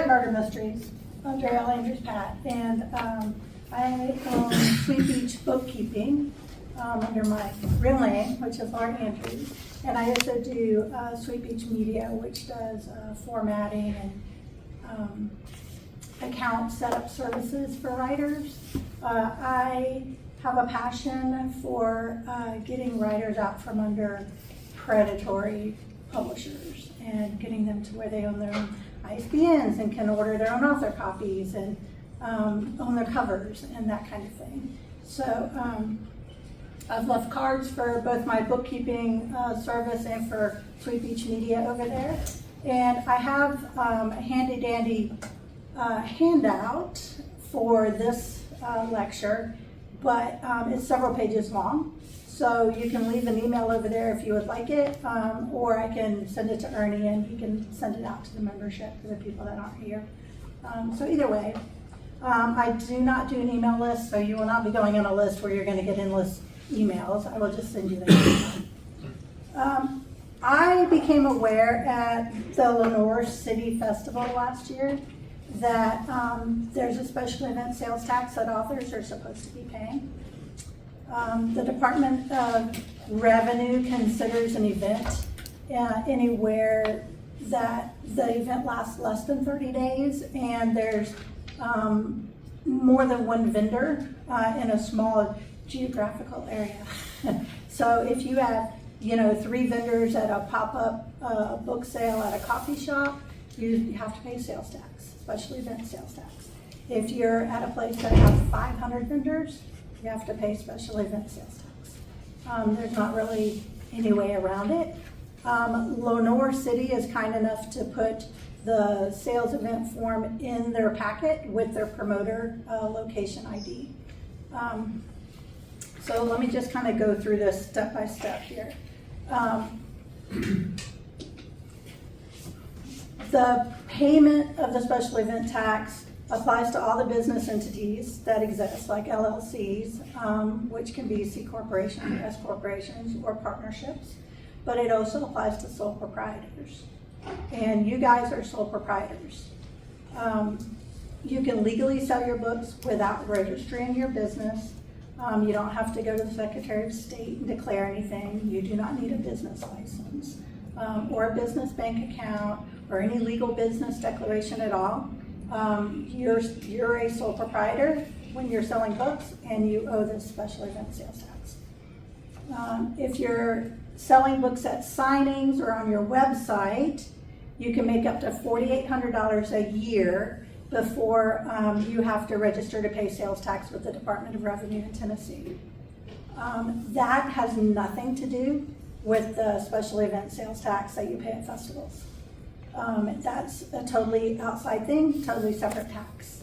Murder Mysteries under L. Andrews Pat, and I own Sweet Beach Bookkeeping under my real name, which is Laura Andrews, and I also do Sweet Beach Media, which does formatting and account setup services for writers. I have a passion for getting writers out from under predatory publishers and getting them to where they own their own ISBNs and can order their own author copies and own their covers and that kind of thing. So I've left cards for both my bookkeeping service and for Sweet Beach Media over there. And I have a handy dandy handout for this lecture, but it's several pages long. So you can leave an email over there if you would like it, or I can send it to Ernie and he can send it out to the membership for the people that aren't here. So either way, I do not do an email list, so you will not be going on a list where you're going to get endless emails. I will just send you the email. I became aware at the Lenore City Festival last year that there's a special event sales tax that authors are supposed to be paying. The Department of Revenue considers an event anywhere that the event lasts less than 30 days and there's more than one vendor in a small geographical area. So if you have 3 vendors at a pop-up book sale at a coffee shop, you have to pay sales tax, special event sales tax. If you're at a place that has 500 vendors, you have to pay special event sales tax. There's not really any way around it. Lenore City is kind enough to put the sales event form in their packet with their promoter location ID. So let me just kind of go through this step by step here. The payment of the special event tax applies to all the business entities that exist, like LLCs, which can be C corporations, S corporations, or partnerships, but it also applies to sole proprietors. And you guys are sole proprietors. You can legally sell your books without registering your business. You don't have to go to the Secretary of State and declare anything. You do not need a business license or a business bank account or any legal business declaration at all. You're a sole proprietor when you're selling books and you owe this special event sales tax. If you're selling books at signings or on your website, you can make up to $4,800 a year before you have to register to pay sales tax with the Department of Revenue in Tennessee. That has nothing to do with the special event sales tax that you pay at festivals. That's a totally outside thing, totally separate tax.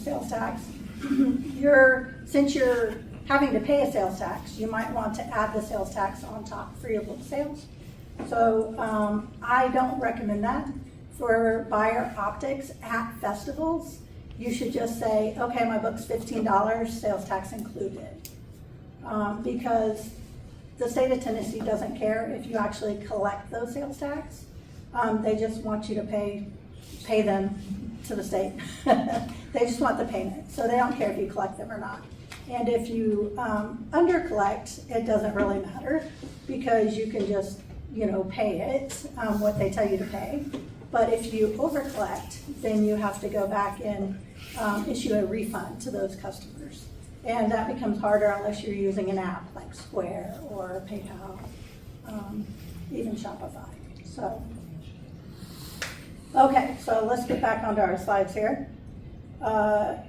Sales tax. Since you're having to pay a sales tax, you might want to add the sales tax on top for your book sales. So I don't recommend that. For buyer optics at festivals, you should just say, okay, my book's $15, sales tax included. Because the state of Tennessee doesn't care if you actually collect those sales tax. They just want you to pay them to the state. They just want the payment, so they don't care if you collect them or not. And if you under collect, it doesn't really matter because you can just pay it what they tell you to pay. But if you over collect, then you have to go back and issue a refund to those customers. And that becomes harder unless you're using an app like Square or PayPal, even Shopify. So, okay, so let's get back onto our slides here. How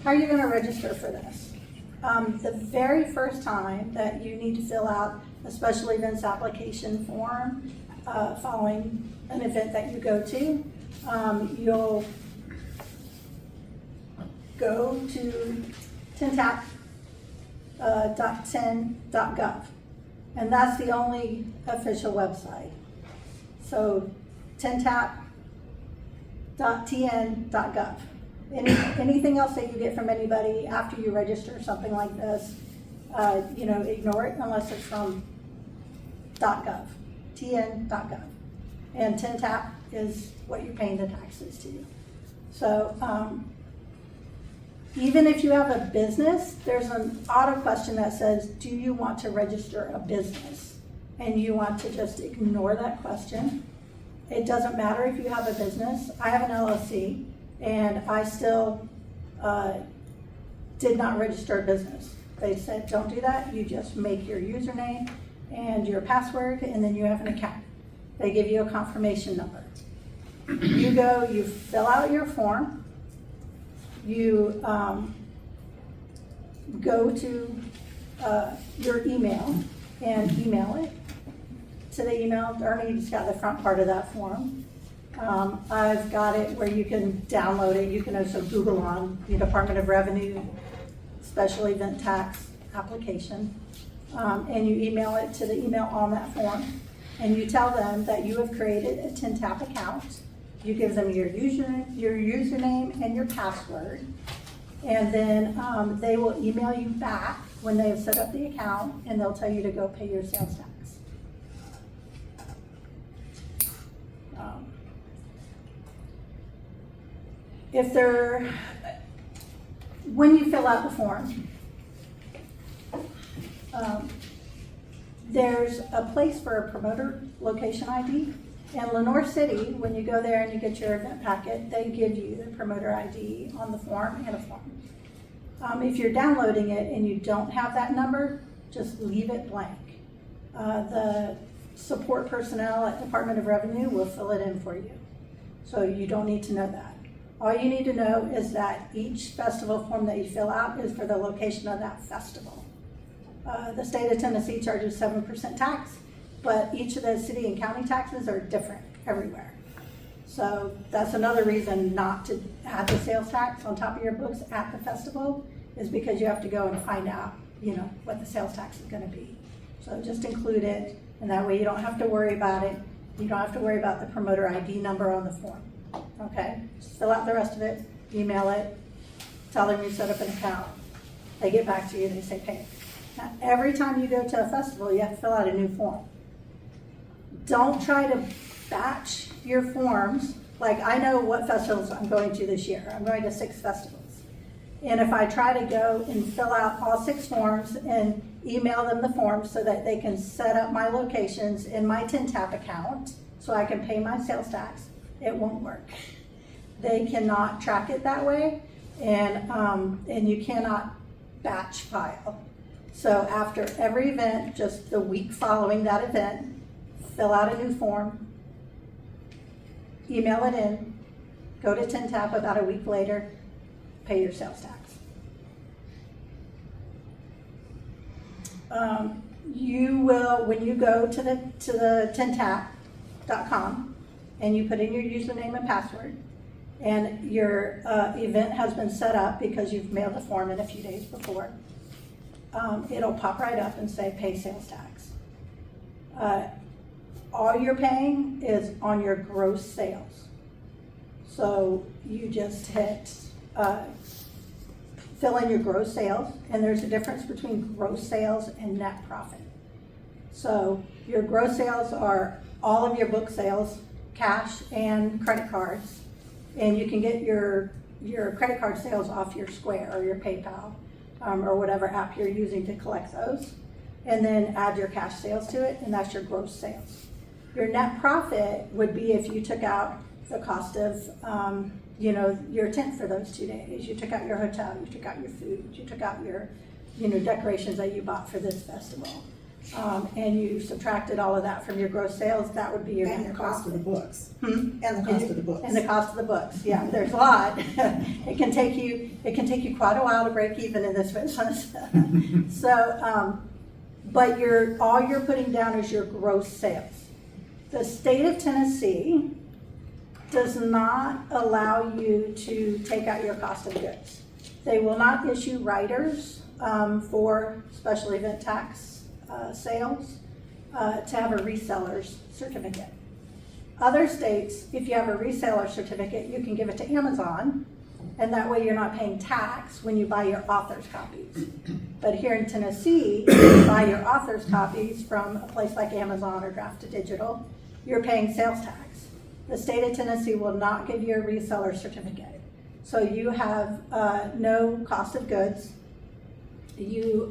are you going to register for this? The very first time that you need to fill out a special events application form following an event that you go to, you'll go to tntap.ten.gov, and that's the only official website. So tntap.tn.gov. Anything else that you get from anybody after you register something like this, ignore it unless it's from .gov, tn.gov. And TNTAP is what you're paying the taxes to. So even if you have a business, there's an auto question that says, do you want to register a business? And you want to just ignore that question. It doesn't matter if you have a business. I have an LLC, and I still did not register a business. They said, don't do that. You just make your username and your password, and then you have an account. They give you a confirmation number. You go, you fill out your form. You go to your email and email it to the email. Ernie's got the front part of that form. I've got it where you can download it. You can also Google on the Department of Revenue Special Event Tax application, and you email it to the email on that form, and you tell them that you have created a TNTAP account. You give them your username and your password, and then they will email you back when they have set up the account, and they'll tell you to go pay your sales tax. When you fill out the form, there's a place for a promoter location ID. In Lenore City, when you go there and you get your event packet, they give you the promoter ID on the form and a form. If you're downloading it and you don't have that number, just leave it blank. The support personnel at Department of Revenue will fill it in for you. So you don't need to know that. All you need to know is that each festival form that you fill out is for the location of that festival. The state of Tennessee charges 7% tax, but each of the city and county taxes are different everywhere. So that's another reason not to add the sales tax on top of your books at the festival, is because you have to go and find out, what the sales tax is gonna be. So just include it, and that way you don't have to worry about it. You don't have to worry about the promoter ID number on the form, okay? Just fill out the rest of it, email it, tell them you set up an account. They get back to you, they say pay. Now, every time you go to a festival, you have to fill out a new form. Don't try to batch your forms. Like, I know what festivals I'm going to this year. I'm going to 6 festivals. And if I try to go and fill out all 6 forms and email them the forms so that they can set up my locations in my TNTAP account so I can pay my sales tax, it won't work. They cannot track it that way, and you cannot batch file. So after every event, just the week following that event, fill out a new form, email it in, go to TNTAP about a week later, pay your sales tax. You will, when you go to the TNTAP.com and you put in your username and password, and your event has been set up because you've mailed the form in a few days before, it'll pop right up and say pay sales tax. All you're paying is on your gross sales. So you just hit fill in your gross sales, and there's a difference between gross sales and net profit. So your gross sales are all of your book sales, cash and credit cards, and you can get your credit card sales off your Square or your PayPal or whatever app you're using to collect those, and then add your cash sales to it, and that's your gross sales. Your net profit would be if you took out the cost of your tent for those 2 days, you took out your hotel, you took out your food, you took out your decorations that you bought for this festival, and you subtracted all of that from your gross sales. That would be your net cost profit. of the books. And the cost of the books. And the cost of the books, yeah, there's a lot. It can take you quite a while to break even in this business. So, but all you're putting down is your gross sales. The state of Tennessee does not allow you to take out your cost of goods. They will not issue riders for special event tax sales to have a reseller's certificate. Other states, if you have a reseller certificate, you can give it to Amazon and that way you're not paying tax when you buy your author's copies. But here in Tennessee, if you buy your author's copies from a place like Amazon or Draft to Digital, you're paying sales tax. The state of Tennessee will not give you a reseller certificate. So you have no cost of goods. You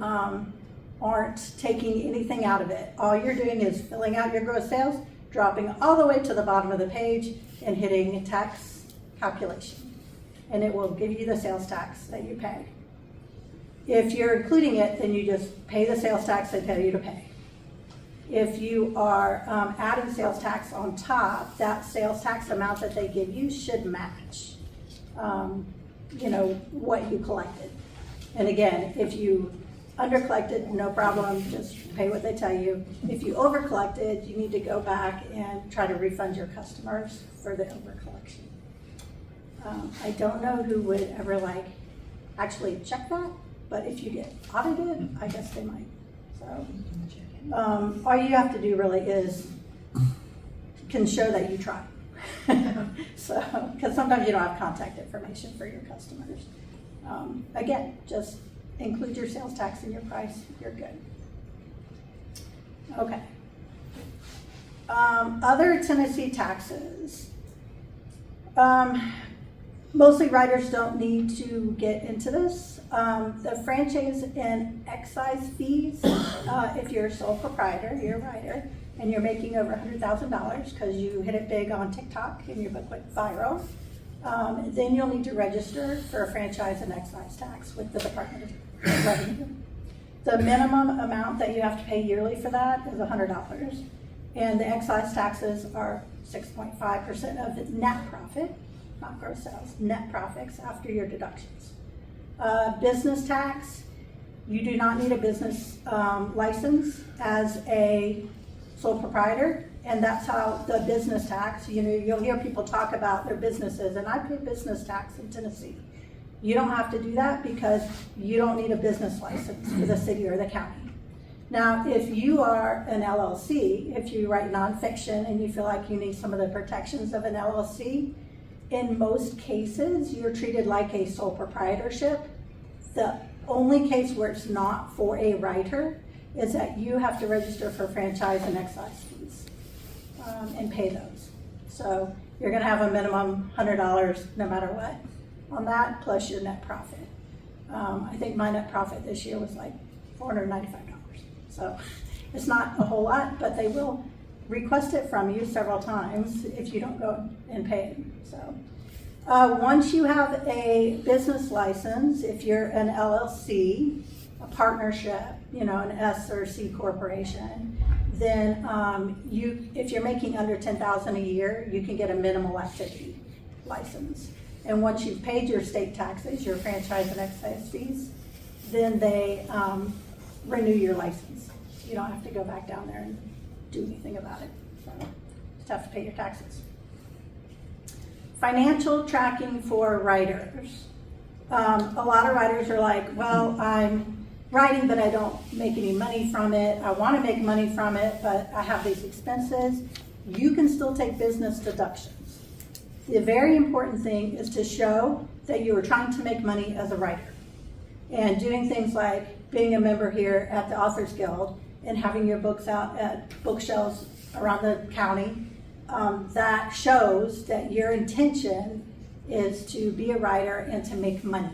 aren't taking anything out of it. All you're doing is filling out your gross sales, dropping all the way to the bottom of the page and hitting tax calculation. And it will give you the sales tax that you pay. If you're including it, then you just pay the sales tax they tell you to pay. If you are adding sales tax on top, that sales tax amount that they give you should match, what you collected. And again, if you under-collected, no problem, just pay what they tell you. If you over-collected, you need to go back and try to refund your customers for the over-collection. I don't know who would ever actually check that, but if you get audited, I guess they might. So, all you have to do really is can show that you tried. So, because sometimes you don't have contact information for your customers. Again, just include your sales tax in your price, you're good. Okay. Other Tennessee taxes. Mostly writers don't need to get into this. The franchise and excise fees, if you're a sole proprietor, you're a writer, and you're making over $100,000 because you hit it big on TikTok and your book went viral, then you'll need to register for a franchise and excise tax with the Department of Revenue. The minimum amount that you have to pay yearly for that is $100, and the excise taxes are 6.5% of the net profit, not gross sales, net profits after your deductions. Business tax, you do not need a business license as a sole proprietor, and that's how the business tax, you'll hear people talk about their businesses, and I pay business tax in Tennessee. You don't have to do that because you don't need a business license for the city or the county. Now, if you are an LLC, if you write nonfiction and you feel like you need some of the protections of an LLC, in most cases, you're treated like a sole proprietorship. The only case where it's not for a writer is that you have to register for franchise and excise fees and pay those. So you're gonna have a minimum $100 no matter what on that, plus your net profit. I think my net profit this year was like $495. So it's not a whole lot, but they will request it from you several times if you don't go and pay it. So once you have a business license, if you're an LLC, a partnership, an S or C corporation, then if you're making under $10,000 a year, you can get a minimal activity license. And once you've paid your state taxes, your franchise and excise fees, then they renew your license. You don't have to go back down there and do anything about it. So just have to pay your taxes. Financial tracking for writers. A lot of writers are like, well, I'm writing, but I don't make any money from it. I want to make money from it, but I have these expenses. You can still take business deductions. The very important thing is to show that you are trying to make money as a writer. And doing things like being a member here at the Authors Guild and having your books out at bookshelves around the county, that shows that your intention is to be a writer and to make money.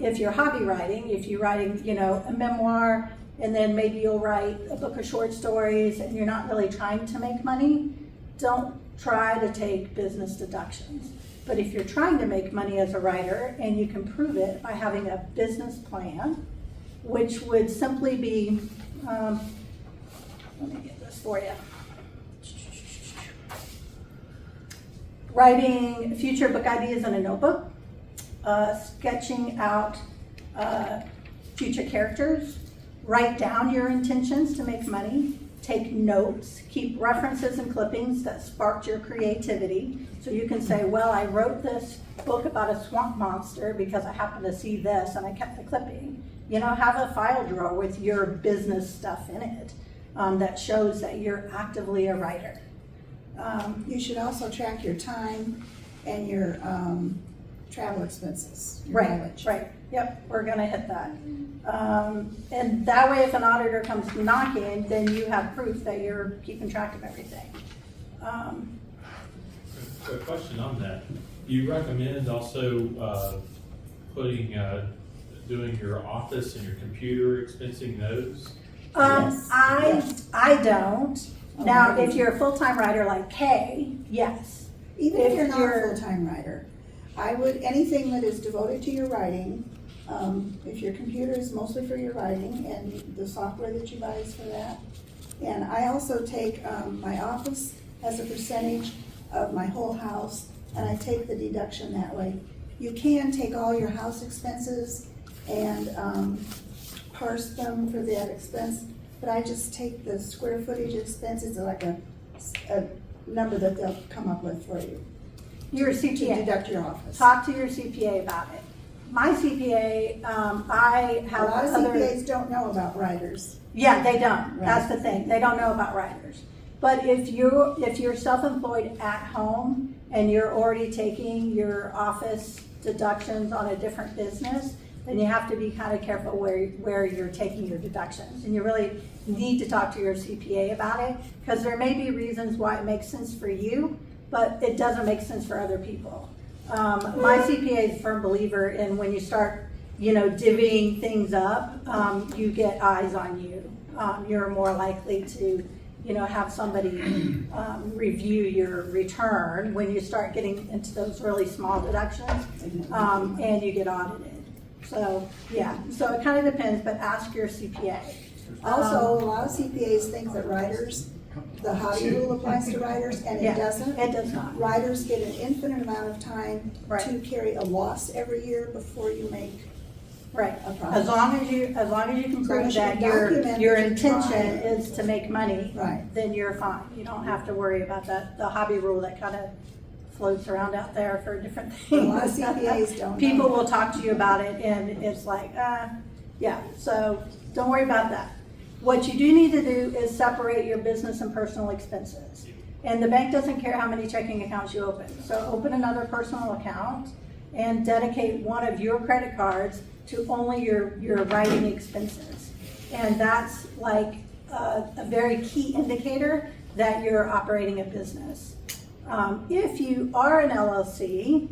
If you're hobby writing, if you're writing, a memoir, and then maybe you'll write a book of short stories and you're not really trying to make money, don't try to take business deductions. But if you're trying to make money as a writer and you can prove it by having a business plan, which would simply be, let me get this for you. Writing future book ideas in a notebook, sketching out future characters, write down your intentions to make money, take notes, keep references and clippings that sparked your creativity. So you can say, well, I wrote this book about a swamp monster because I happened to see this and I kept the clipping. Have a file drawer with your business stuff in it that shows that you're actively a writer. You should also track your time and your travel expenses. Your Right, mileage. right, yep, we're gonna hit that. And that way, if an auditor comes knocking, then you have proof that you're keeping track of everything. A question on that. Do you recommend also doing your office and your computer expensing those? Yes, I don't. Oh, Now, I do. if you're a full-time writer like Kay, yes. Even if you're not a you're- full-time writer, I would, anything that is devoted to your writing, if your computer is mostly for your writing and the software that you buy is for that. And I also take, my office as a percentage of my whole house, and I take the deduction that way. You can take all your house expenses and, parse them for that expense, but I just take the square footage expense. It's like a number that they'll come up with for you. Your To CPA. deduct your office. Talk to your CPA about it. My CPA, I A have lot of other. CPAs don't know about writers. Yeah, they don't. Right. That's the thing. They don't know about writers. But if you're self-employed at home and you're already taking your office deductions on a different business, then you have to be kind of careful where you're taking your deductions. And you really need to talk to your CPA about it, because there may be reasons why it makes sense for you, but it doesn't make sense for other people. My CPA is a firm believer in when you start, divvying things up, you get eyes on you. You're more likely to, have somebody review your return when you start getting into those really small deductions, and you get audited. So, yeah, so it kind of depends, but ask your CPA. Also, a lot of CPAs think that writers, the hobby rule applies to writers, and Yeah, it doesn't. it does not. Writers get an infinite amount of time Right. to carry a loss every year before you make. Right, A profit. as long as you can As long prove as you that document your that you're intention trying. is to make money, Right. then you're fine. You don't have to worry about the hobby rule that kind of floats around out there for different A lot of things. CPAs don't know. People will talk to you about it and it's like, yeah, so don't worry about that. What you do need to do is separate your business and personal expenses. And the bank doesn't care how many checking accounts you open. So open another personal account and dedicate one of your credit cards to only your writing expenses. And that's like a very key indicator that you're operating a business. If you are an LLC,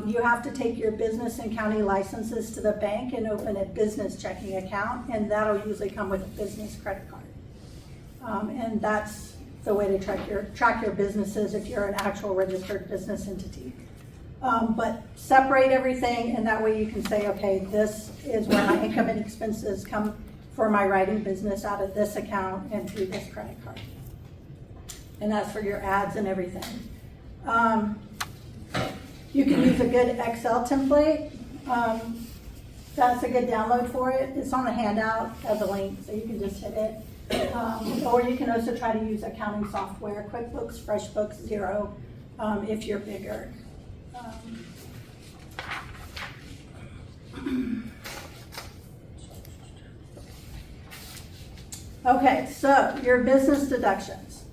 you have to take your business and county licenses to the bank and open a business checking account, and that'll usually come with a business credit card. And that's the way to track your businesses if you're an actual registered business entity. But separate everything, and that way you can say, okay, this is where my income and expenses come for my writing business out of this account and through this credit card. And that's for your ads and everything. You can use a good Excel template. That's a good download for it. It's on the handout as a link, so you can just hit it. Or you can also try to use accounting software, QuickBooks, FreshBooks, Xero, if you're bigger. Okay, so your business deductions.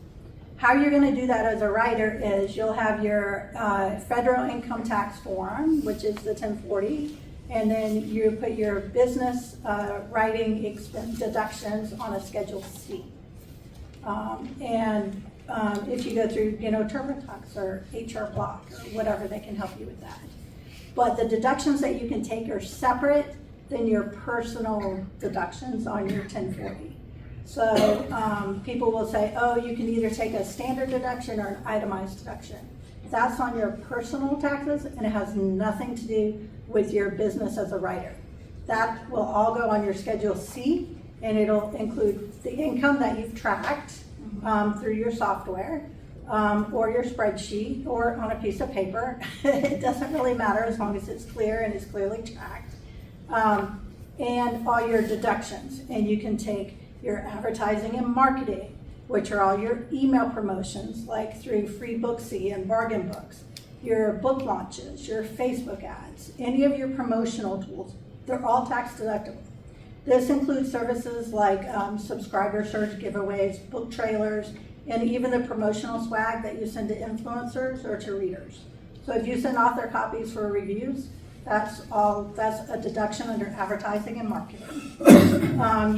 How you're going to do that as a writer is you'll have your federal income tax form, which is the 1040, and then you put your business writing expense deductions on a Schedule C. If you go through, TurboTax or HR Block or whatever, they can help you with that. But the deductions that you can take are separate than your personal deductions on your 1040. So people will say, oh, you can either take a standard deduction or an itemized deduction. That's on your personal taxes, and it has nothing to do with your business as a writer. That will all go on your Schedule C, and it'll include the income that you've tracked through your software, or your spreadsheet, or on a piece of paper. It doesn't really matter as long as it's clear and it's clearly tracked. And all your deductions. And you can take your advertising and marketing, which are all your email promotions, like through Free Booksy and Bargain Books, your book launches, your Facebook ads, any of your promotional tools, they're all tax deductible. This includes services like subscriber surge giveaways, book trailers, and even the promotional swag that you send to influencers or to readers. So if you send author copies for reviews, that's a deduction under advertising and marketing.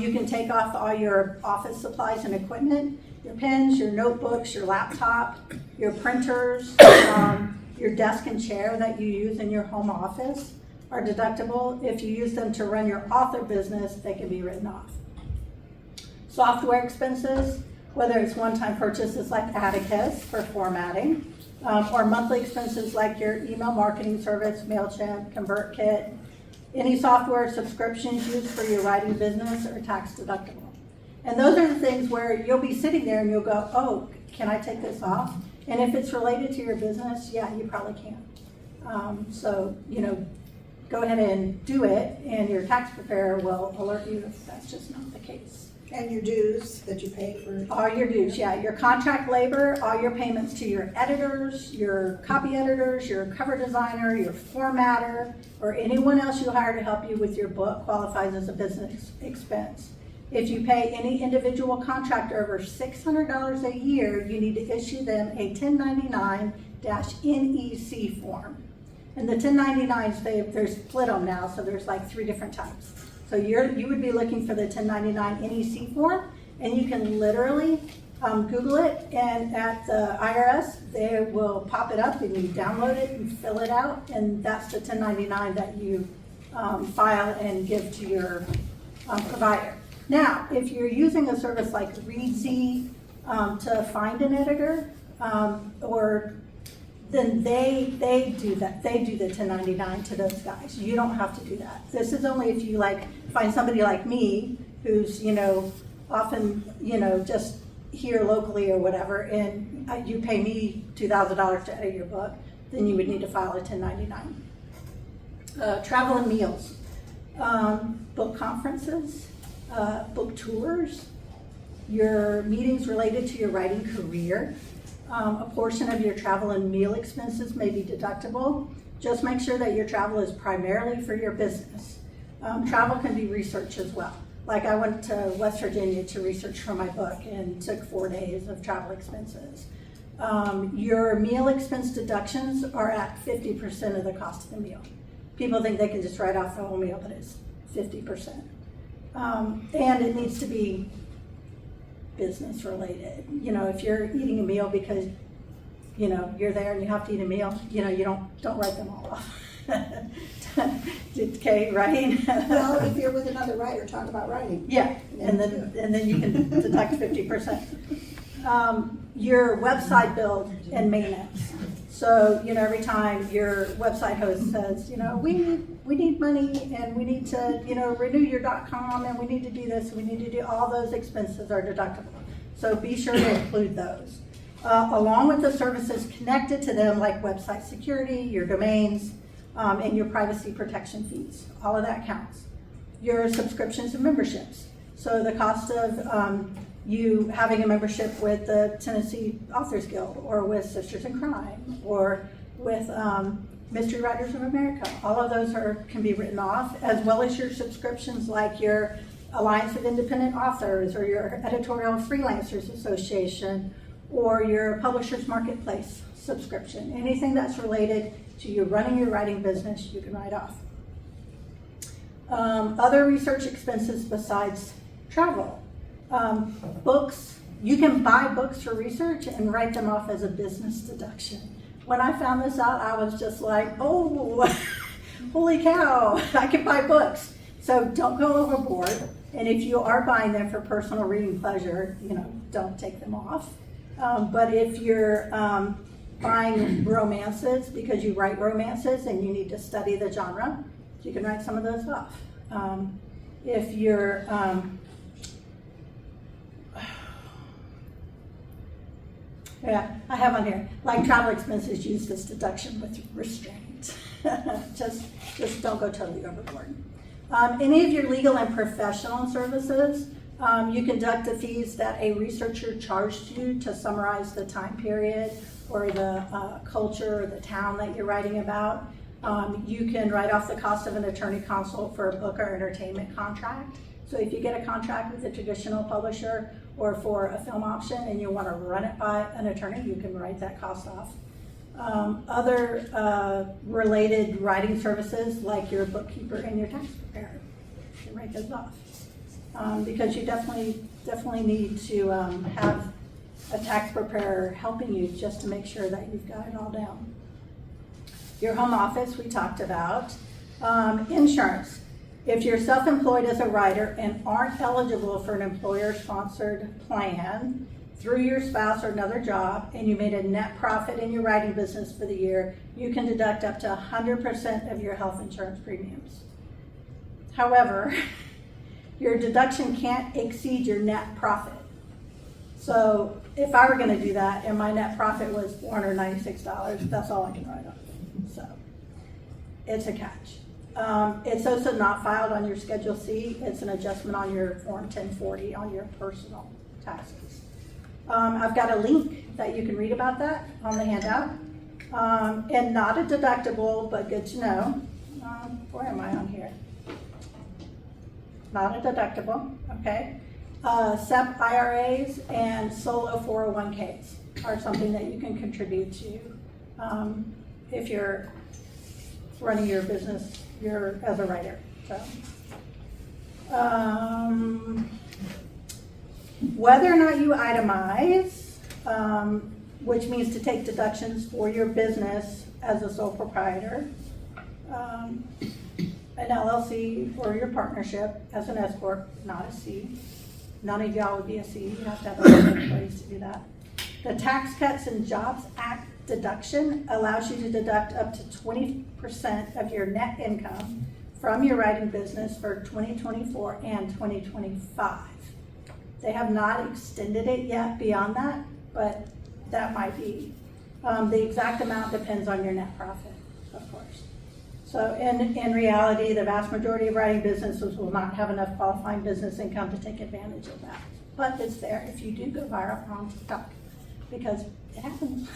You can take off all your office supplies and equipment, your pens, your notebooks, your laptop, your printers, your desk and chair that you use in your home office are deductible. If you use them to run your author business, they can be written off. Software expenses, whether it's one-time purchases like Atticus for formatting, or monthly expenses like your email marketing service, MailChimp, ConvertKit. Any software subscriptions used for your writing business are tax deductible. And those are the things where you'll be sitting there and you'll go, oh, can I take this off? And if it's related to your business, yeah, you probably can. So, go ahead and do it, and your tax preparer will alert you if that's just not the case. And your dues that you pay for. All your dues, yeah, your contract labor, all your payments to your editors, your copy editors, your cover designer, your formatter, or anyone else you hire to help you with your book qualifies as a business expense. If you pay any individual contractor over $600 a year, you need to issue them a 1099-NEC form. And the 1099s, they're split them now, so there's like 3 different types. So you would be looking for the 1099 NEC form, and you can literally Google it, and at the IRS, they will pop it up, and you download it and fill it out, and that's the 1099 that you file and give to your provider. Now, if you're using a service like Reedsy to find an editor, then they do that. They do the 1099 to those guys. You don't have to do that. This is only if you find somebody like me who's, often, just here locally or whatever, and you pay me $2,000 to edit your book, then you would need to file a 1099. Travel and meals, book conferences, book tours, your meetings related to your writing career. A portion of your travel and meal expenses may be deductible. Just make sure that your travel is primarily for your business. Travel can be research as well. Like I went to West Virginia to research for my book and took 4 days of travel expenses. Your meal expense deductions are at 50% of the cost of the meal. People think they can just write off the whole meal, but it's 50%. And it needs to be business related. If you're eating a meal because you're there and you have to eat a meal, you don't write them all off. Okay, right? Well, if you're with another writer, talk about writing. Yeah, and then you can deduct 50%. Your website build and maintenance. So every time your website host says, we need money, and we need to renew your .com, and we need to do this, we need to do, all those expenses are deductible. So be sure to include those. Along with the services connected to them, like website security, your domains, and your privacy protection fees. All of that counts. Your subscriptions and memberships. So the cost of you having a membership with the Tennessee Authors Guild, or with Sisters in Crime, or with Mystery Writers of America. All of those can be written off, as well as your subscriptions like your Alliance of Independent Authors, or your Editorial Freelancers Association, or your Publishers Marketplace subscription. Anything that's related to you running your writing business, you can write off. Other research expenses besides travel. Books, you can buy books for research and write them off as a business deduction. When I found this out, I was just like, oh, holy cow, I can buy books. So don't go overboard. And if you are buying them for personal reading pleasure, don't take them off. But if you're buying romances because you write romances and you need to study the genre, you can write some of those off. If you're yeah, I have on here, like travel expenses used as deduction with restraint. just don't go totally overboard. Any of your legal and professional services, you can deduct the fees that a researcher charged you to summarize the time period or the culture or the town that you're writing about. You can write off the cost of an attorney consult for a book or entertainment contract. So if you get a contract with a traditional publisher or for a film option and you want to run it by an attorney, you can write that cost off. Other related writing services like your bookkeeper and your tax preparer. You can write those off. Because you definitely need to have a tax preparer helping you just to make sure that you've got it all down. Your home office we talked about. Insurance. If you're self-employed as a writer and aren't eligible for an employer-sponsored plan through your spouse or another job, and you made a net profit in your writing business for the year, you can deduct up to 100% of your health insurance premiums. However, your deduction can't exceed your net profit. So if I were gonna do that and my net profit was $496, that's all I can write off. So it's a catch. It's also not filed on your Schedule C. It's an adjustment on your Form 1040 on your personal taxes. I've got a link that you can read about that on the handout. And not a deductible, but good to know. Where am I on here? Not a deductible, okay. SEP IRAs and solo 401ks are something that you can contribute to if you're running your business as a writer. So, whether or not you itemize, which means to take deductions for your business as a sole proprietor, an LLC or your partnership as an S corp, not a C. None of y'all would be a C. You have to have a employees to do that. The Tax Cuts and Jobs Act deduction allows you to deduct up to 20% of your net income from your writing business for 2024 and 2025. They have not extended it yet beyond that, but that might be. The exact amount depends on your net profit, of course. So in reality, the vast majority of writing businesses will not have enough qualifying business income to take advantage of that. But it's there if you do go viral on TikTok, because it happens.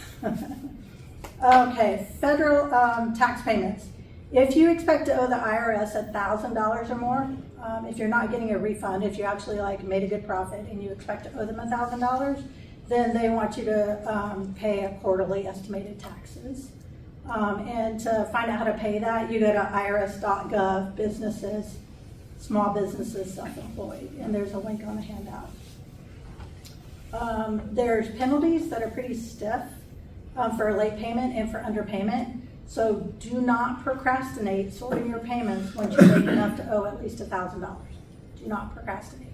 Okay, federal tax payments. If you expect to owe the IRS $1,000 or more, if you're not getting a refund, if you actually made a good profit and you expect to owe them $1,000, then they want you to pay a quarterly estimated taxes. And to find out how to pay that, you go to irs.gov, businesses, small businesses, self-employed, and there's a link on the handout. There's penalties that are pretty stiff for a late payment and for underpayment. So do not procrastinate sorting your payments once you're late enough to owe at least $1,000. Do not procrastinate.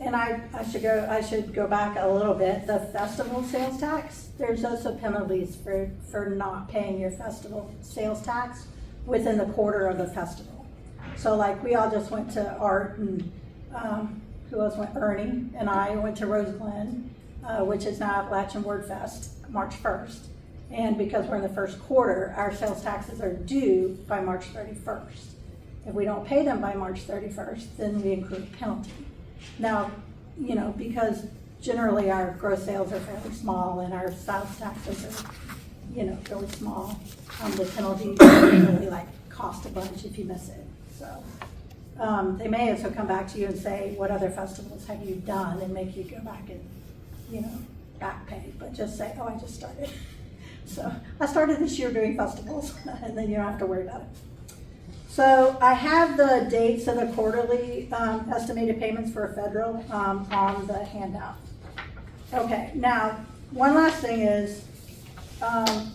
And I should go back a little bit. The festival sales tax, there's also penalties for not paying your festival sales tax within the quarter of the festival. So we all just went to Art and who else went? Ernie and I went to Rose Glen, which is now Appalachian Word Fest, March 1st. And because we're in the first quarter, our sales taxes are due by March 31st. If we don't pay them by March 31st, then we incur a penalty. Now, because generally our gross sales are fairly small and our sales taxes are, really small, the penalty really cost a bunch if you miss it. So they may also come back to you and say, what other festivals have you done, and make you go back and, back pay. But just say, oh, I just started. So I started this year doing festivals, and then you don't have to worry about it. So I have the dates of the quarterly estimated payments for federal on the handout. Okay, now one last thing is,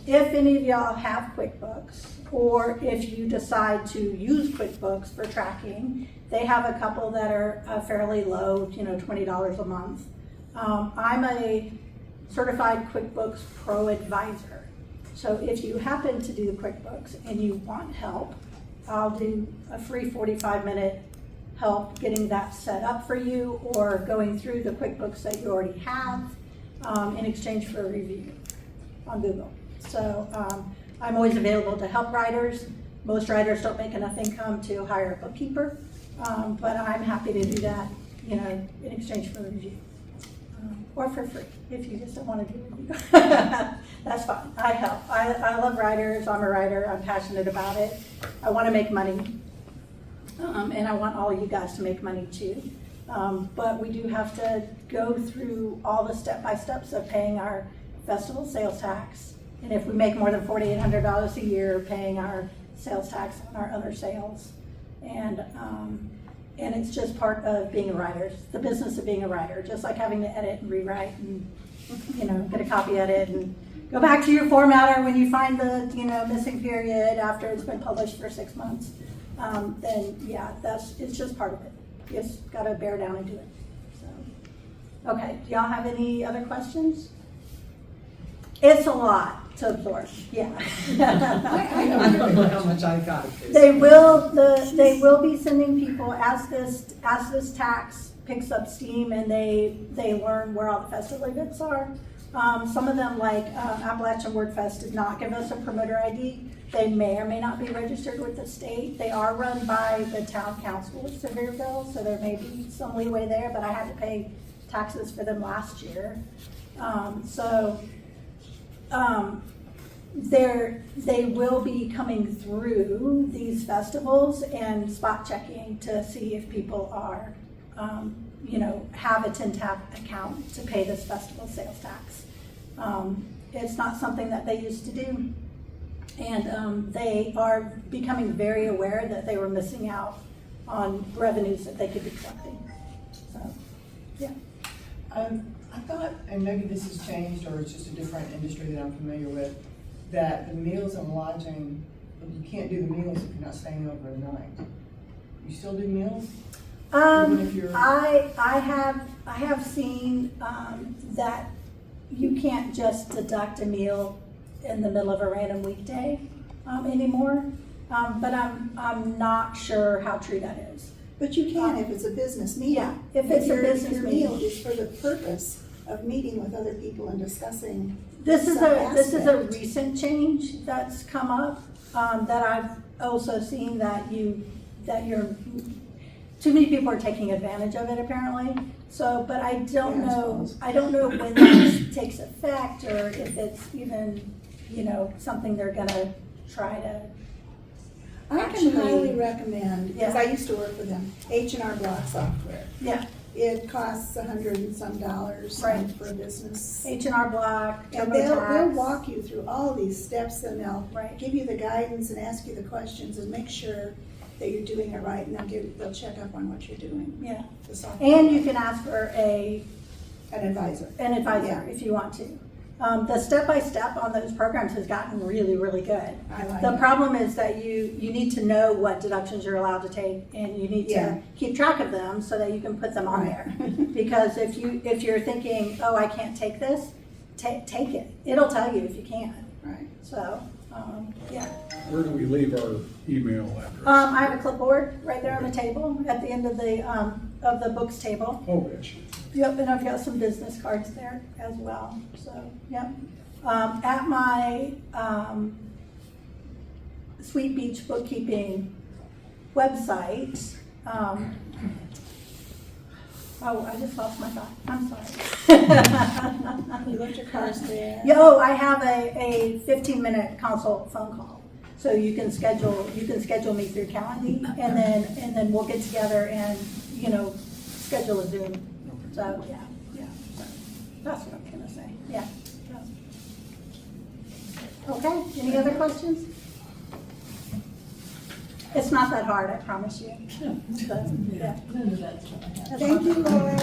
if any of y'all have QuickBooks, or if you decide to use QuickBooks for tracking, they have a couple that are fairly low, $20 a month. I'm a certified QuickBooks Pro Advisor. So if you happen to do the QuickBooks and you want help, I'll do a free 45-minute help getting that set up for you, or going through the QuickBooks that you already have in exchange for a review on Google. So I'm always available to help writers. Most writers don't make enough income to hire a bookkeeper, but I'm happy to do that, in exchange for a review. Or for free, if you just don't want to do a review. That's fine, I help. I love writers, I'm a writer, I'm passionate about it. I want to make money, and I want all of you guys to make money too. But we do have to go through all the step-by-steps of paying our festival sales tax. And if we make more than $4,800 a year, paying our sales tax on our other sales. And it's just part of being a writer. It's the business of being a writer, just like having to edit and rewrite and, get a copy edit and go back to your formatter when you find the, missing period after it's been published for 6 months. Then yeah, it's just part of it. You just gotta bear down and do it. So, okay, do y'all have any other questions? It's a lot to absorb, yeah. I don't know how much I got of this. They will be sending people as this tax picks up steam and they learn where all the festival events are. Some of them, like Appalachian Word Fest, did not give us a promoter ID. They may or may not be registered with the state. They are run by the town council of Sevierville, so there may be some leeway there, but I had to pay taxes for them last year. They will be coming through these festivals and spot checking to see if people are, have a 10-tab account to pay this festival sales tax. It's not something that they used to do. And they are becoming very aware that they were missing out on revenues that they could be collecting. So, yeah. I thought, and maybe this has changed or it's just a different industry that I'm familiar with, that the meals and lodging, you can't do the meals if you're not staying overnight. You still do meals? Even if you're... I have seen that you can't just deduct a meal in the middle of a random weekday anymore, but I'm not sure how true that is. But you can if it's a business meeting. Yeah, if it's a business your meeting. meal is for the purpose of meeting with other people and discussing. This is some a aspect. recent change that's come up that I've also seen that you're too many people are taking advantage of it apparently. So, but I don't know when this takes effect or if it's even something they're gonna try to. I can Actually- highly recommend, because Yeah. I used to work with them, H&R Block software. Yeah, It costs $100 and some Right. for a business. H&R Block, And they'll TurboTax. walk you through all these steps and they'll Right. give you the guidance and ask you the questions and make sure that you're doing it right, and they'll check up on what you're doing. Yeah, The software. and you can ask for an An advisor. advisor if you want to. The step-by-step on those programs has gotten really, really good. I like The it. problem is that you need to know what deductions you're allowed to take, and you need Yeah. to keep track of them so that you can put them on Right. there. Because if you're thinking, oh, I can't take this, take it. It'll tell you if you can. Right. So, yeah. Where do we leave our email address? I have a clipboard right there on the table at the end of the books table. Oh, yes. Yep, and I've got some business cards there as well, so, yep. At my Sweet Beach Bookkeeping website, I just lost my thought, I'm sorry. You left your cards there. Yo, I have a 15-minute consult phone call, so you can schedule me through Calendly, and then we'll get together and, schedule a Zoom. So, yeah, so that's what I'm gonna say, yeah. Okay, any other questions? It's not that hard, I promise you. So, yeah. Thank you, Laura.